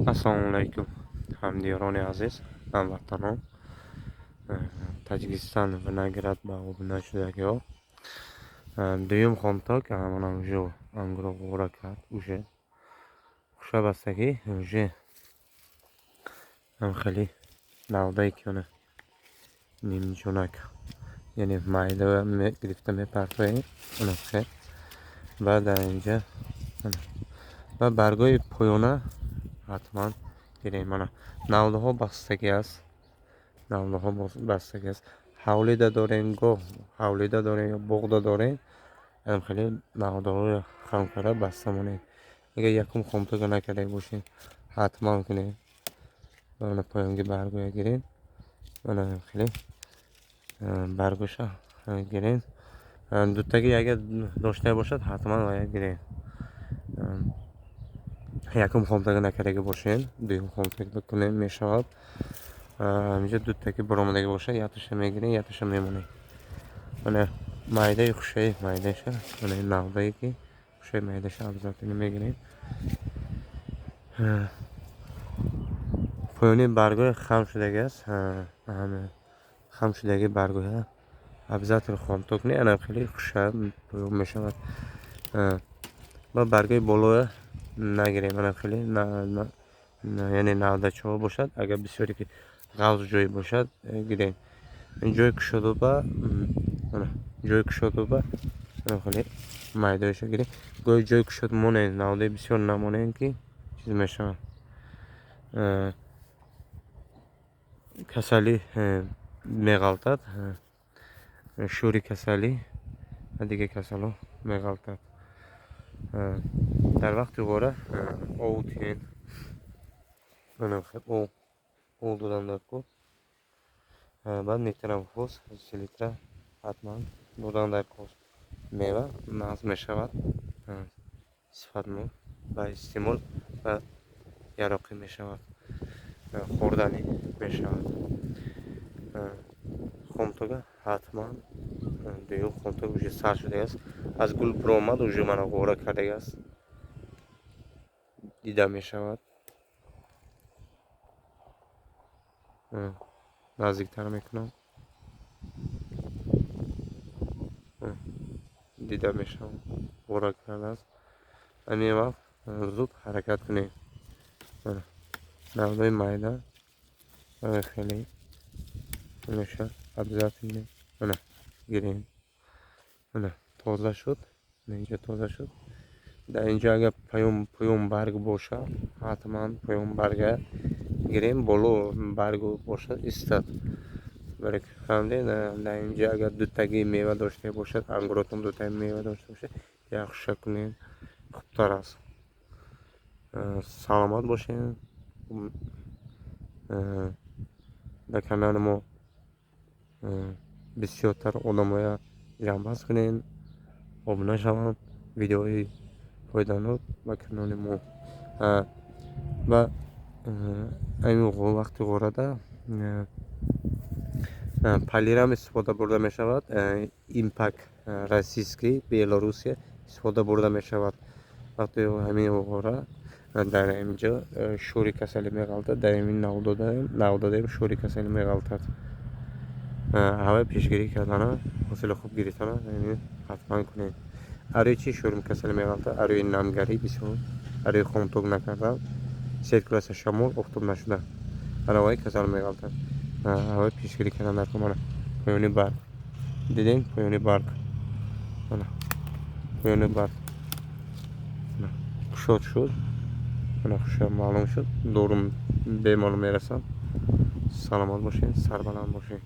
Assalomu alaykum hamdiyaroni aziz hamvatanon. Tojikiston Vinograd bog'i bunyodchilariga duyum xomtok mana уже ангро гораkat уже хушабастаги уже خیلی نودایی کنه نیم جونک یعنی مایده گرفته میپرتویم اون خیلی بعد در اینجا و برگای پایانه حتما گیریم. mana نوده ها بستگی است، نوده ها بستگی است. حولیده دارین گاه حولیده دارین یا بغده دارین خیلی نوده های خم کرده بسته مونین. اگه یکم خمتوگه نکرده باشین حتما کنین من پایانگی برگوی گیرین. من خیلی برگوشه گیرین. دوتگی اگه داشته باشد حتما باید گیرین. یکم خمتوگه نکرده باشین دویم خمتوگ بکنین میشود. همینجا دوتگی برامدگی باشه یتوشه میگیرین یتوشه میمونین. من مایده خوشه مایده شه من نودهی که خوشه مایده شه ابزارتینی میگیرین. پایانی برگوی خم شدگی است. همه خم شدگی برگوی ها ابزارتین خمتوگ نی انم خیلی خوشه میشود. با برگوی بالوی نگیریم انم خیلی یعنی نوده چهار باشد. اگر بسیاری که غوز جوی باشد گیریم. این جوی کشوده با جوی کشوده با خیلی مایدهش گیریم. گوی جوی کشود مونه نوده بسیار نمونه که چیز میشود. کسالی میغلطد شوری کسالی دیگه کسالو میغلطد. در وقت غوره اوتین من خیلی او دادم در کود بعد نیترم خوز سلیتره حتما دادم در کود میوه ناز میشود صفت مو و استیمول و یراقی میشود خوردنی میشود. خمتوگه حتما دویم خمتوگ уже سر شده است. از گل برآمد уже منو غوره کرده است دیده میشود. نزدیکتر میکنم دیده میشود غوره کرده است. همین وقت زود حرکت کنیم. نودای مایده خیلی میشه ابزارتین گیریم. تازه شد اینجا تازه شد. در اینجا اگر پیام برگ باشه حتما پیام برگ گیریم. بالو برگ باشد استاد برای فهمیدین. در اینجا اگر دوتگی میوه داشته باشد انگورتون دوتگی میوه داشته باشه یخشه کنین خوبتر است. سلامت باشین. در کانال ما بسیارتر آدمای جنبست کنین آبونه شوند ویدیوهای فایده‌مند با کانال ما. و این وقتی غورده پلیر هم استفاده برده می شود. ایمپاک روسیسکی بیلاروسی استفاده برده می شود. وقتی همین غوره در اینجا شوری کسلی می غلطد. در این نوداده شوری کسلی می غلطد. هوای پیشگیری کردن حاصل خوب گرفتن حتما کنید. اروی چی شوری کسلی می غلطد؟ اروی نمگری بسیار اروی خمتوگ نکردن سرکولاس شمول افتوب نشده هوای کسل می غلطد. هوای پیشگیری کردن نکنم. پایانی برگ دیدین پایانی برگ پایانی برگ شد خوشه معلوم شد دورم به معلوم میرسم. سلامت باشین سربلند باشین.